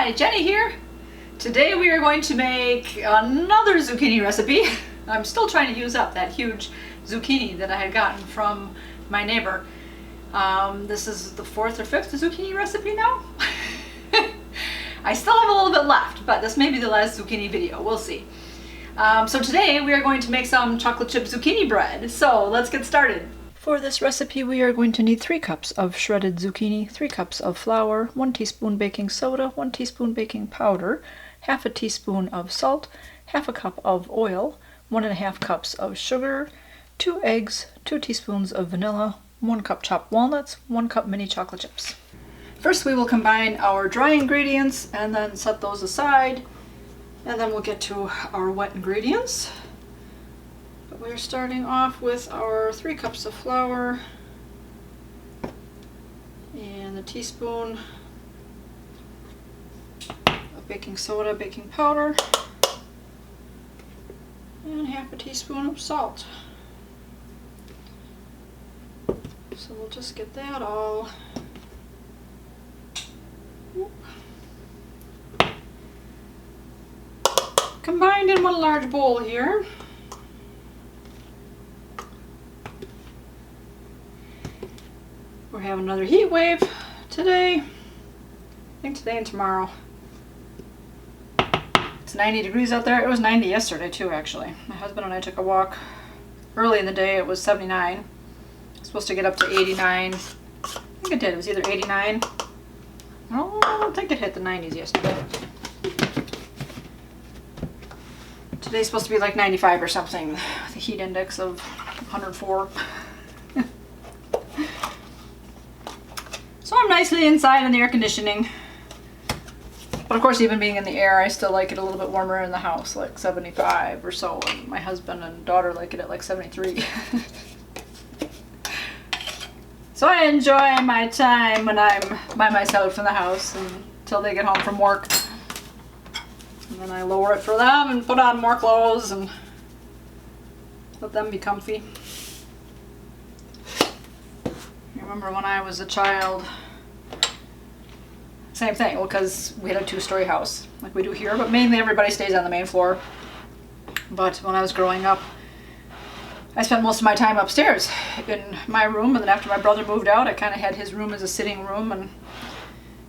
Hi, Jenny here. Today we are going to make another zucchini recipe. I'm still trying to use up that huge zucchini that I had gotten from my neighbor. This is the fourth or fifth zucchini recipe now. I still have a little bit left, but this may be the last zucchini video. We'll see. So today we are going to make some chocolate chip zucchini bread. So let's get started. For this recipe we are going to need 3 cups of shredded zucchini, 3 cups of flour, 1 teaspoon baking soda, 1 teaspoon baking powder, half a teaspoon of salt, half a cup of oil, 1.5 cups of sugar, 2 eggs, 2 teaspoons of vanilla, 1 cup chopped walnuts, 1 cup mini chocolate chips. First we will combine our dry ingredients and then set those aside, and then we'll get to our wet ingredients. But we're starting off with our 3 cups of flour and a teaspoon of baking soda, baking powder, and half a teaspoon of salt. So we'll just get that all combined in one large bowl here. We're having another heat wave today. I think today and tomorrow. It's 90 degrees out there. It was 90 yesterday too, actually. My husband and I took a walk early in the day. It was 79. It's supposed to get up to 89. I think it did. It was either 89. Oh, I don't think it hit the 90s yesterday. Today's supposed to be like 95 or something. The heat index of 104. So I'm nicely inside in the air conditioning. But of course, even being in the air, I still like it a little bit warmer in the house, like 75 or so. And my husband and daughter like it at like 73. So I enjoy my time when I'm by myself in the house until they get home from work. And then I lower it for them and put on more clothes and let them be comfy. I remember when I was a child, same thing, well, because we had a 2-story house like we do here, but mainly everybody stays on the main floor. But when I was growing up, I spent most of my time upstairs in my room, and then after my brother moved out, I kind of had his room as a sitting room, and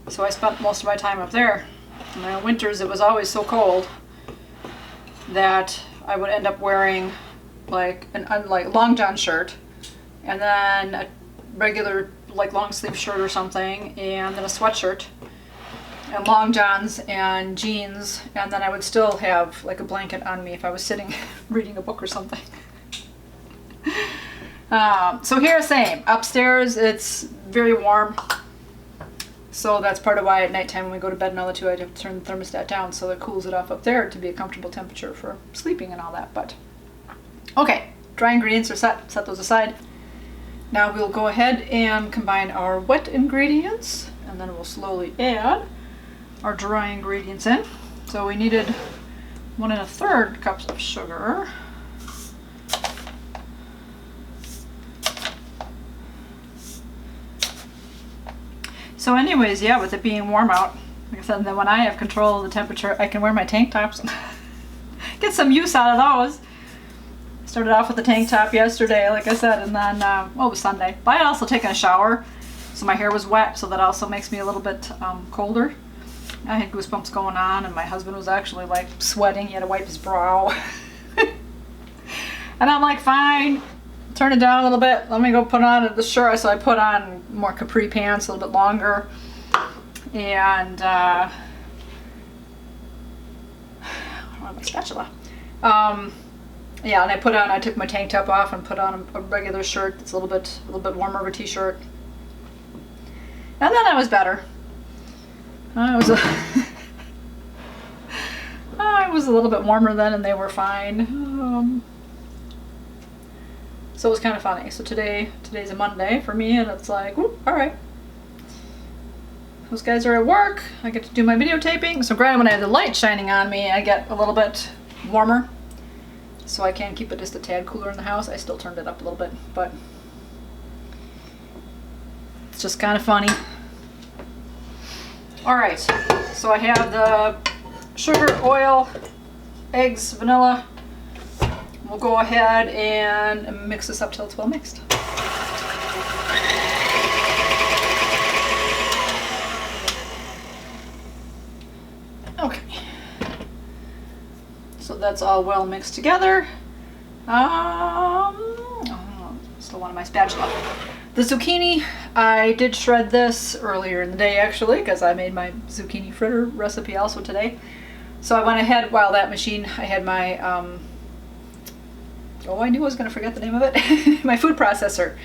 so I spent most of my time up there. And in winters it was always so cold that I would end up wearing like long john shirt, and then a regular like long sleeve shirt or something, and then a sweatshirt and long johns and jeans, and then I would still have like a blanket on me if I was sitting reading a book or something. So here, same. Upstairs it's very warm, so that's part of why at nighttime when we go to bed and all the two, I have to turn the thermostat down so it cools it off up there to be a comfortable temperature for sleeping and all that. But okay, dry ingredients are set those aside. Now we'll go ahead and combine our wet ingredients, and then we'll slowly add our dry ingredients in. So we needed 1 1/3 cups of sugar, so anyways, yeah, with it being warm out, like I said, then when I have control of the temperature, I can wear my tank tops and get some use out of those. Started off with the tank top yesterday, like I said, and then, well, it was Sunday. But I had also taken a shower, so my hair was wet, so that also makes me a little bit colder. I had goosebumps going on, and my husband was actually like sweating. He had to wipe his brow. And I'm like, fine, turn it down a little bit. Let me go put on the shirt. So I put on more capri pants, a little bit longer. And, I don't have my spatula. Yeah, and I took my tank top off and put on a regular shirt that's a little bit warmer of a t-shirt. And then I was better. I was a little bit warmer then, and they were fine. So it was kind of funny. So today's a Monday for me, and it's like, whoop, all right. Those guys are at work. I get to do my videotaping. So granted, when I have the light shining on me, I get a little bit warmer. So I can keep it just a tad cooler in the house. I still turned it up a little bit, but it's just kind of funny. All right, so I have the sugar, oil, eggs, vanilla. We'll go ahead and mix this up till it's well mixed. Okay, so that's all well mixed together. Still want my spatula. The zucchini, I did shred this earlier in the day actually, because I made my zucchini fritter recipe also today. So I went ahead, while that machine, I had my, I knew I was going to forget the name of it, my food processor.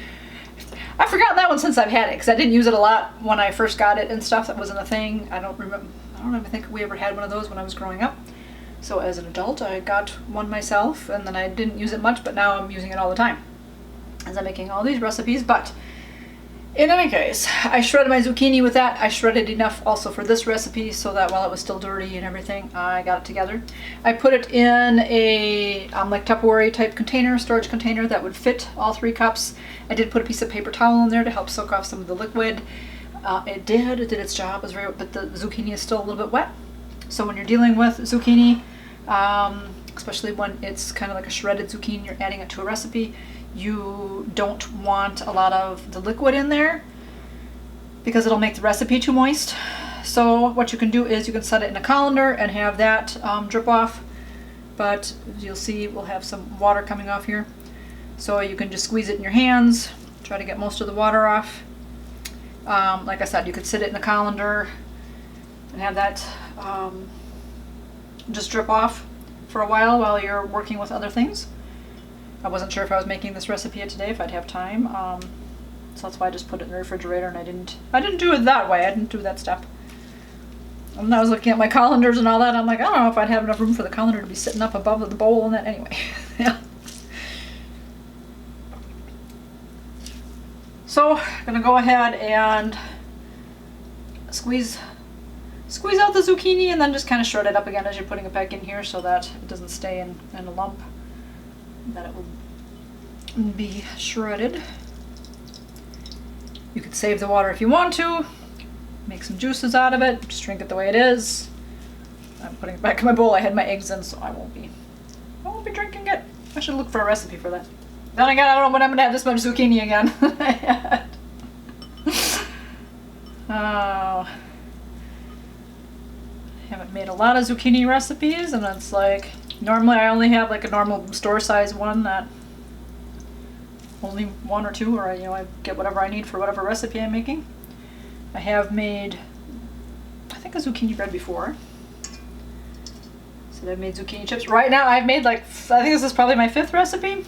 I've forgotten that one since I've had it, because I didn't use it a lot when I first got it and stuff. That wasn't a thing. I don't even think we ever had one of those when I was growing up. So as an adult, I got one myself, and then I didn't use it much, but now I'm using it all the time as I'm making all these recipes. But in any case, I shredded my zucchini with that. I shredded enough also for this recipe so that while it was still dirty and everything, I got it together. I put it in a like Tupperware type container, storage container that would fit all 3 cups. I did put a piece of paper towel in there to help soak off some of the liquid. It did its job. It was but the zucchini is still a little bit wet. So when you're dealing with zucchini, especially when it's kind of like a shredded zucchini, you're adding it to a recipe, you don't want a lot of the liquid in there because it'll make the recipe too moist. So what you can do is you can set it in a colander and have that drip off. But as you'll see, we'll have some water coming off here. So you can just squeeze it in your hands, try to get most of the water off. Like I said, you could sit it in a colander and have that just drip off for a while you're working with other things. I wasn't sure if I was making this recipe today, if I'd have time, so that's why I just put it in the refrigerator, and I didn't do it that way. I didn't do that step. And when I was looking at my colanders and all that, I'm like, I don't know if I'd have enough room for the colander to be sitting up above the bowl and that anyway. Yeah. So I'm gonna go ahead and squeeze out the zucchini and then just kind of shred it up again as you're putting it back in here so that it doesn't stay in a lump, that it will be shredded. You could save the water if you want to, make some juices out of it, just drink it the way it is. I'm putting it back in my bowl. I had my eggs in, so I won't be drinking it. I should look for a recipe for that. Then again, I don't know when I'm gonna have this much zucchini again. Oh. Haven't made a lot of zucchini recipes, and it's like normally I only have like a normal store size one, that only 1 or 2, or I get whatever I need for whatever recipe I'm making. I have made, I think, a zucchini bread before. So I've made zucchini chips. Right now I've made like, I think this is probably my 5th recipe.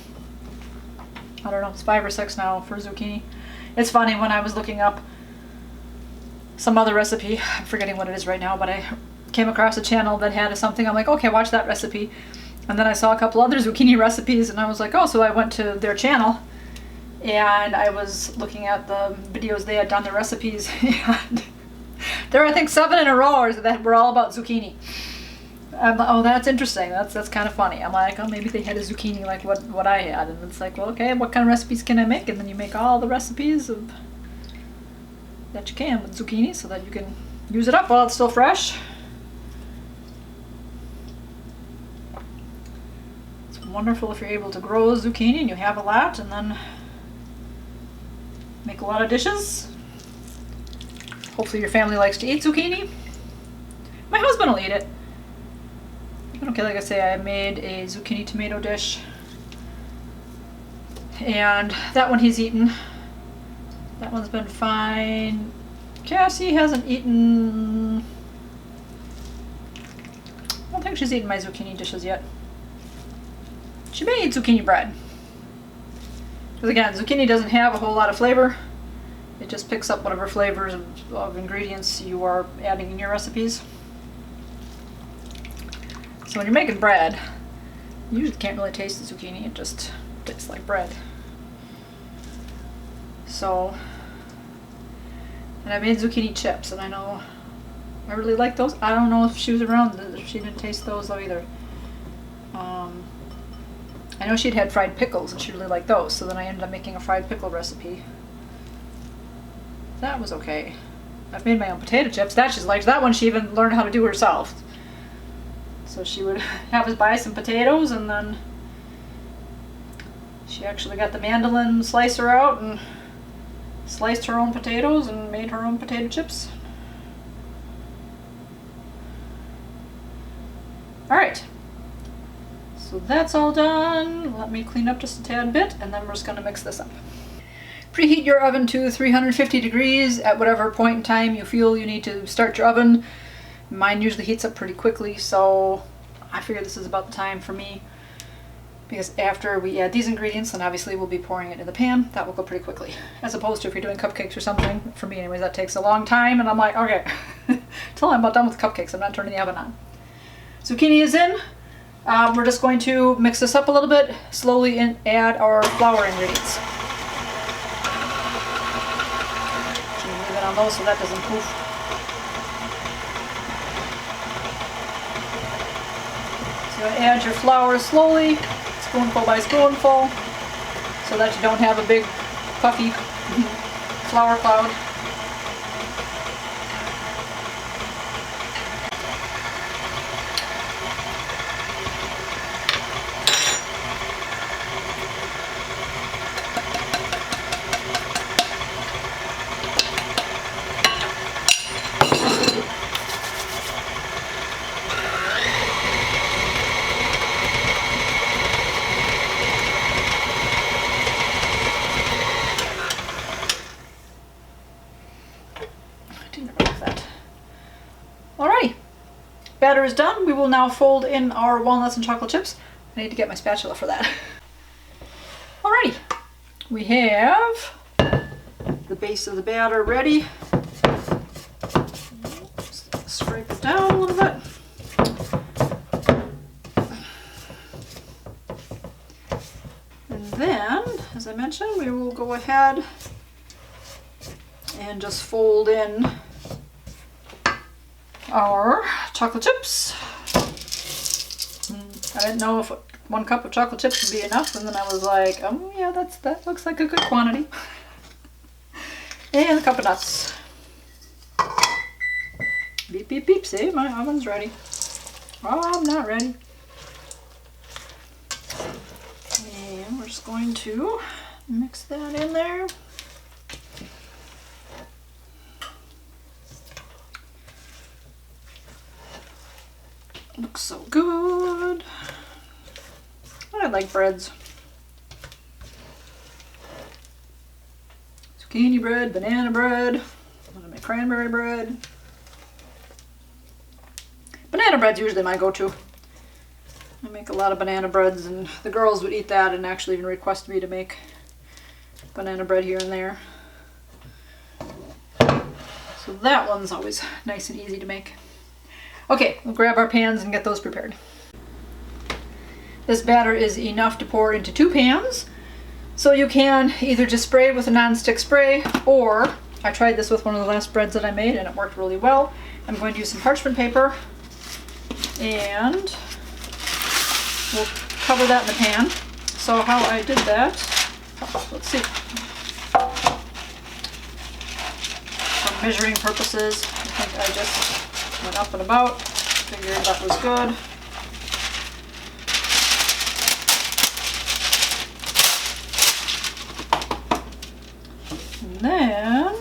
I don't know, it's 5 or 6 now for zucchini. It's funny, when I was looking up some other recipe, I'm forgetting what it is right now, but I came across a channel that had something. I'm like, okay, watch that recipe. And then I saw a couple other zucchini recipes, and I was like, oh, so I went to their channel, and I was looking at the videos they had done, the recipes, and there were, I think, 7 in a row that were all about zucchini. I'm like, oh, that's interesting. That's kind of funny. I'm like, oh, maybe they had a zucchini like what I had. And it's like, well, okay, what kind of recipes can I make? And then you make all the recipes that you can with zucchini so that you can use it up while it's still fresh. It's wonderful if you're able to grow zucchini and you have a lot, and then make a lot of dishes. Hopefully your family likes to eat zucchini. My husband will eat it. Okay, like I say, I made a zucchini tomato dish, and that one he's eaten. That one's been fine. Cassie hasn't eaten, I don't think she's eaten my zucchini dishes yet. She may eat zucchini bread. Because again, zucchini doesn't have a whole lot of flavor. It just picks up whatever flavors of ingredients you are adding in your recipes. So when you're making bread, you usually can't really taste the zucchini. It just tastes like bread. So, and I made zucchini chips, and I know I really like those. I don't know if she was around, if she didn't taste those though either. I know she'd had fried pickles, and she really liked those, so then I ended up making a fried pickle recipe. That was okay. I've made my own potato chips. That she's liked. That one she even learned how to do herself. So she would have us buy some potatoes, and then she actually got the mandolin slicer out and sliced her own potatoes and made her own potato chips. Alright, so that's all done. Let me clean up just a tad bit, and then we're just going to mix this up. Preheat your oven to 350 degrees at whatever point in time you feel you need to start your oven. Mine usually heats up pretty quickly, so I figure this is about the time for me, because after we add these ingredients, then obviously we'll be pouring it in the pan. That will go pretty quickly, as opposed to if you're doing cupcakes or something. For me anyways, that takes a long time, and I'm like, okay, until I'm about done with the cupcakes, I'm not turning the oven on. Zucchini is in. We're just going to mix this up a little bit, slowly add our flour ingredients. Leave it on low so that doesn't poof. So add your flour slowly, spoonful by spoonful, so that you don't have a big puffy flour cloud. Alrighty, batter is done. We will now fold in our walnuts and chocolate chips. I need to get my spatula for that. Alrighty, we have the base of the batter ready. Just scrape it down a little bit. And then, as I mentioned, we will go ahead and just fold in our chocolate chips. I didn't know if 1 cup of chocolate chips would be enough, and then I was like, oh yeah, that looks like a good quantity. And a cup of nuts. Beep, beep, beep. See, my oven's ready. Oh, I'm not ready. And we're just going to mix that in there. Looks so good. I like breads. Zucchini bread, banana bread, I'm gonna make cranberry bread. Banana bread's usually my go-to. I make a lot of banana breads, and the girls would eat that and actually even request me to make banana bread here and there. So that one's always nice and easy to make. Okay, we'll grab our pans and get those prepared. This batter is enough to pour into 2 pans. So you can either just spray with a non-stick spray, or I tried this with one of the last breads that I made and it worked really well. I'm going to use some parchment paper and we'll cover that in the pan. So how I did that, let's see. For measuring purposes, I think I just went up and about, figured that was good. And then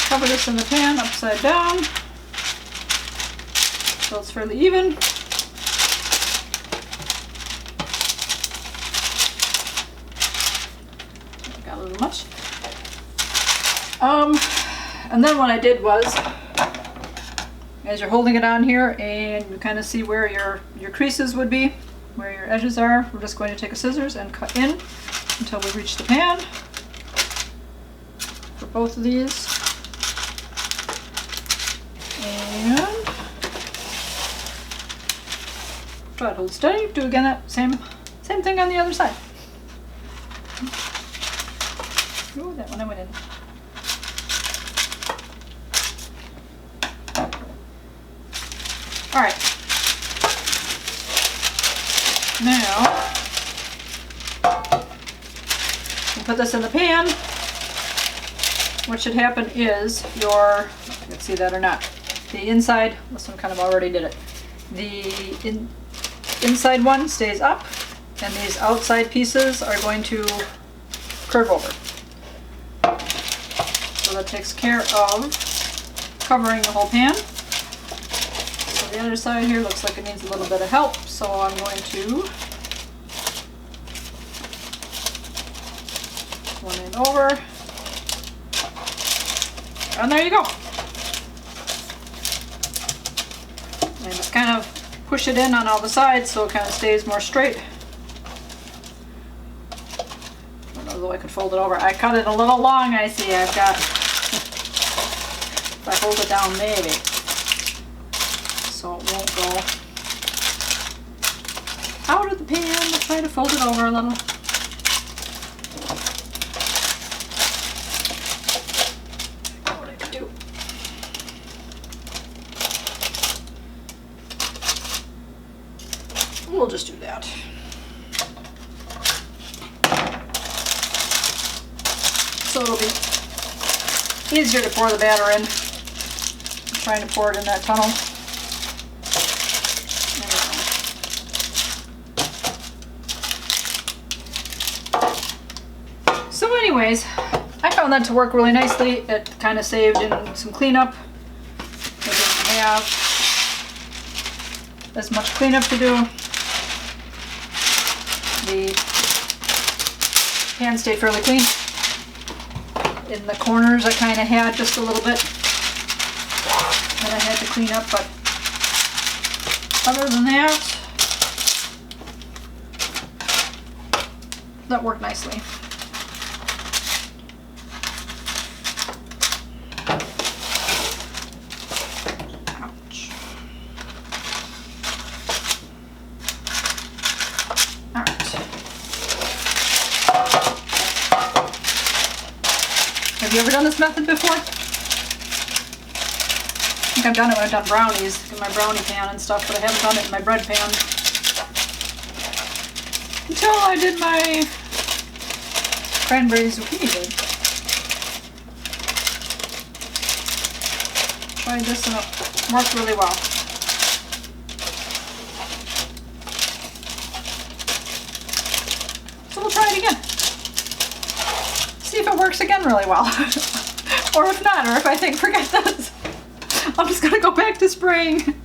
cover this in the pan upside down so it's fairly even. Got a little much. And then what I did was, as you're holding it on here and you kind of see where your creases would be, where your edges are, we're just going to take a scissors and cut in until we reach the pan for both of these. And try to hold steady. Do again that same thing on the other side. Ooh, that one I went in. All right. Now, we'll put this in the pan what should happen is your, if you can see that or not, the inside, this one kind of already did it, the inside one stays up and these outside pieces are going to curve over. So that takes care of covering the whole pan. So the other side here looks like it needs a little bit of help, so I'm going to one end over, and there you go. And just kind of push it in on all the sides so it kind of stays more straight. I don't know though I could fold it over. I cut it a little long, I see. I've got, if I hold it down maybe, so it won't go out of the pan. I'll try to fold it over a little. We'll just do that. So it'll be easier to pour the batter in. I'm trying to pour it in that tunnel. So anyways, I found that to work really nicely. It kind of saved in some cleanup. I didn't have as much cleanup to do. The pan stayed fairly clean. In the corners I kind of had just a little bit that I had to clean up, but other than that, that worked nicely. Ouch. Have you ever done this method before? I think I've done it when I've done brownies in my brownie pan and stuff, but I haven't done it in my bread pan until I did my cranberry zucchini thing. Tried this and it worked really well. So we'll try it again. See if it works again really well. Or if not, or if I think, forget this, I'm just gonna go back to spraying.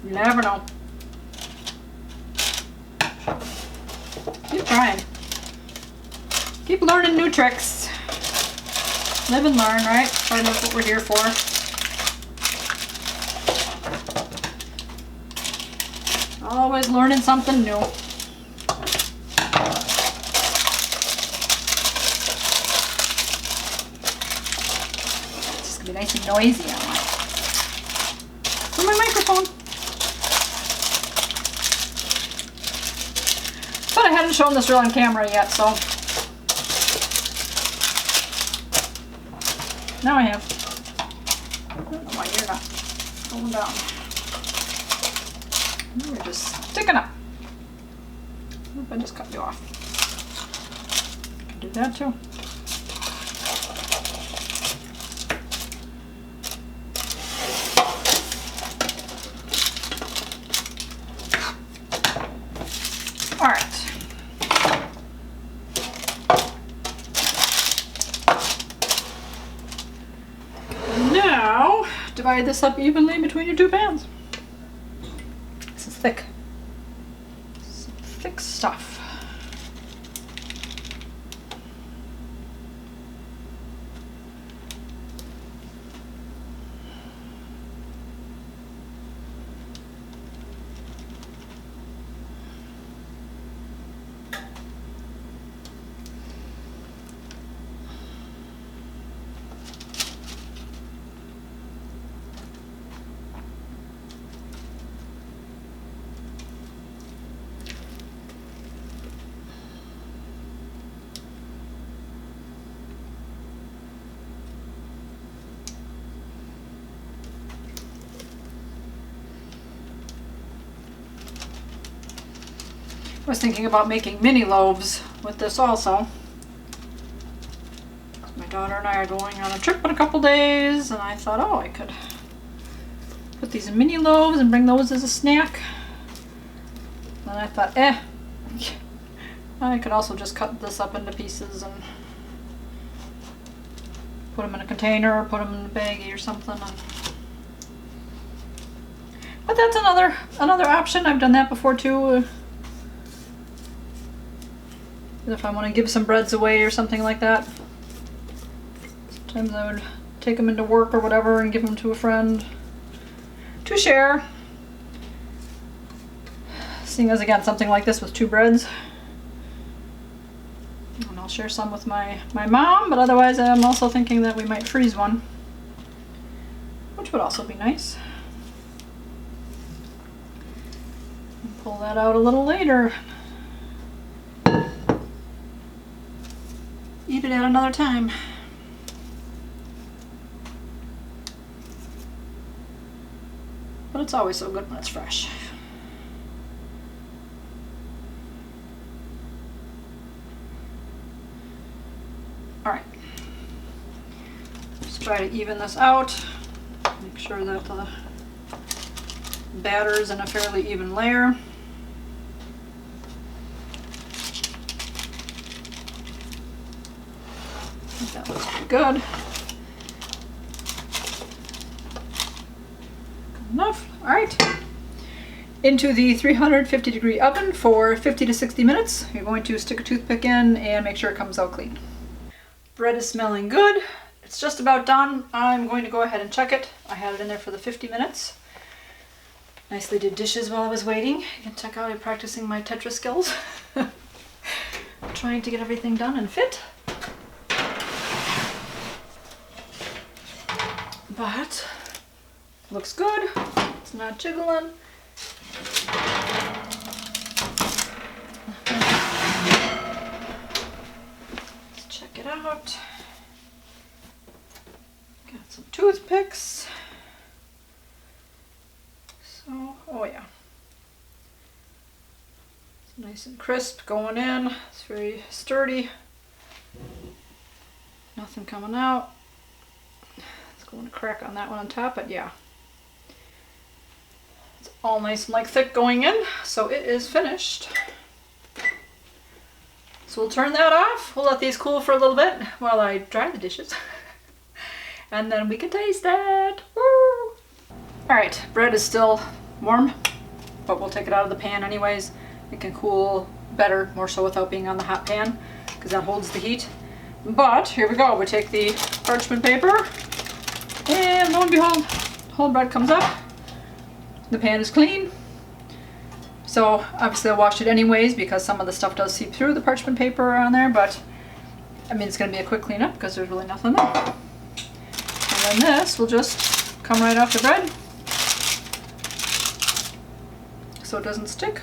You never know. Keep trying. Keep learning new tricks. Live and learn, right? That's what we're here for. Always learning something new. Be nice and noisy on my microphone. But I hadn't shown this real on camera yet, so now I have. I don't know why you're not going down. You're just sticking up. Oop, I just cut you off. Can do that too. Divide this up evenly between your two pans. This is thick. Some thick stuff. I was thinking about making mini loaves with this also. My daughter and I are going on a trip in a couple days, and I thought, oh, I could put these in mini loaves and bring those as a snack. And I thought, I could also just cut this up into pieces and put them in a container or put them in a baggie or something. But that's another option. I've done that before too. If I want to give some breads away or something like that. Sometimes I would take them into work or whatever and give them to a friend to share. Seeing as, again, something like this with 2 breads. And I'll share some with my mom, but otherwise I'm also thinking that we might freeze one, which would also be nice. And pull that out a little later. Eat it at another time. But it's always so good when it's fresh. All right. Just try to even this out. Make sure that the batter's in a fairly even layer. I think that looks pretty good. Good enough. All right. Into the 350-degree oven for 50 to 60 minutes. You're going to stick a toothpick in and make sure it comes out clean. Bread is smelling good. It's just about done. I'm going to go ahead and check it. I had it in there for the 50 minutes. Nicely did dishes while I was waiting. You can check out I'm practicing my Tetris skills. Trying to get everything done and fit. But looks good. It's not jiggling. Let's check it out. Got some toothpicks. So, oh yeah. It's nice and crisp going in. It's very sturdy. Nothing coming out. It's going to crack on that one on top, but yeah. It's all nice and like thick going in, so it is finished. So we'll turn that off. We'll let these cool for a little bit while I dry the dishes. And then we can taste it. Woo! All right, bread is still warm, but we'll take it out of the pan anyways. It can cool better, more so without being on the hot pan, because that holds the heat. But here we go. We take the parchment paper, and lo and behold, the whole bread comes up. The pan is clean. So obviously I'll wash it anyways because some of the stuff does seep through the parchment paper on there, but I mean, it's going to be a quick cleanup because there's really nothing there. And then this will just come right off the bread so it doesn't stick.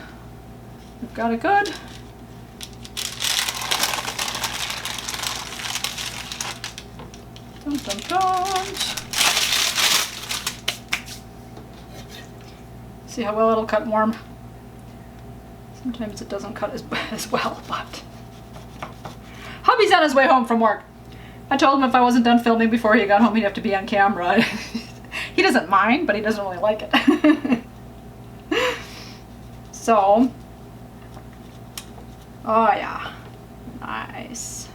We've got it good. Dun, dun, dun. See how well it'll cut warm? Sometimes it doesn't cut as well, but hubby's on his way home from work. I told him if I wasn't done filming before he got home, he'd have to be on camera. He doesn't mind, but he doesn't really like it. So, oh yeah, nice.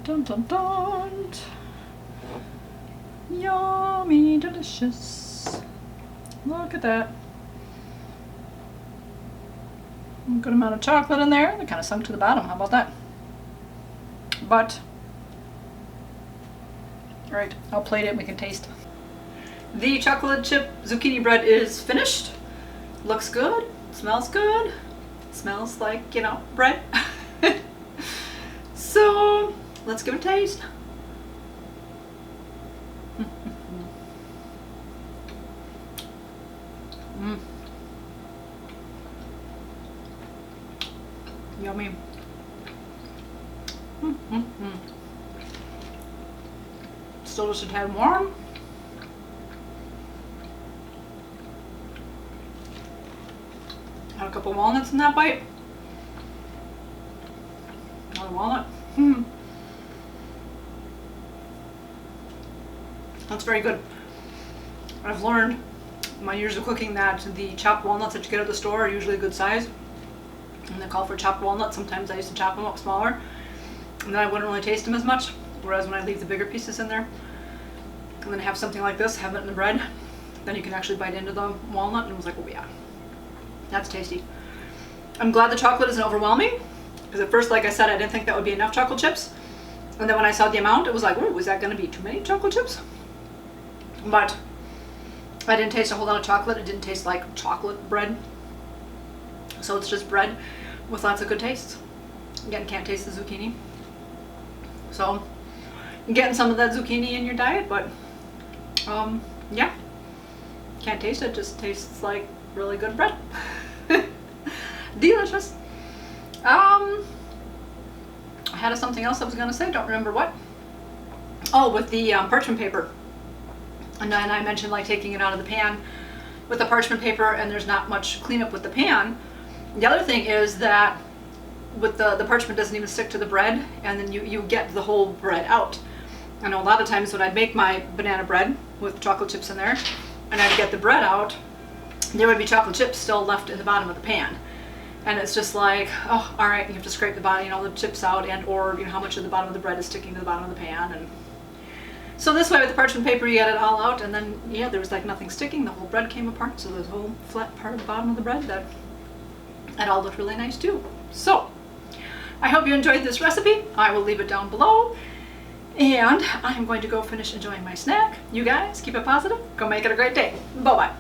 Dun dun dun. Yummy, delicious. Look at that. A good amount of chocolate in there. It kind of sunk to the bottom. How about that? But, all right, I'll plate it and we can taste. The chocolate chip zucchini bread is finished. Looks good. Smells good. Smells like, you know, bread. So, let's give it a taste. Mm. Yummy. Still just a tad warm. Had a couple walnuts in that bite. another walnut. That's very good. I've learned in my years of cooking that the chopped walnuts that you get at the store are usually a good size. And they call for chopped walnuts. Sometimes I used to chop them up smaller, and then I wouldn't really taste them as much. Whereas when I leave the bigger pieces in there, and then have something like this, have it in the bread, then you can actually bite into the walnut, and it was like, oh yeah, that's tasty. I'm glad the chocolate isn't overwhelming, because at first, like I said, I didn't think that would be enough chocolate chips. And then when I saw the amount, it was like, oh, is that going to be too many chocolate chips? But I didn't taste a whole lot of chocolate. It didn't taste like chocolate bread. So it's just bread with lots of good tastes. Again, can't taste the zucchini. So I'm getting some of that zucchini in your diet, but yeah, can't taste it. Just tastes like really good bread. Delicious. I had something else I was going to say. Don't remember what. Oh, with the parchment paper. And then I mentioned like taking it out of the pan with the parchment paper, and there's not much cleanup with the pan. The other thing is that with the parchment doesn't even stick to the bread, and then you get the whole bread out. I know a lot of times when I'd make my banana bread with chocolate chips in there, and I'd get the bread out, there would be chocolate chips still left in the bottom of the pan. And it's just like, oh, all right, you have to scrape the bottom, the chips out, and or how much of the bottom of the bread is sticking to the bottom of the pan. And so this way with the parchment paper, you get it all out, and then yeah, there was like nothing sticking. The whole bread came apart, so there's a whole flat part of the bottom of the bread that all looked really nice too. So I hope you enjoyed this recipe. I will leave it down below, and I'm going to go finish enjoying my snack. You guys keep it positive. Go make it a great day. Bye bye.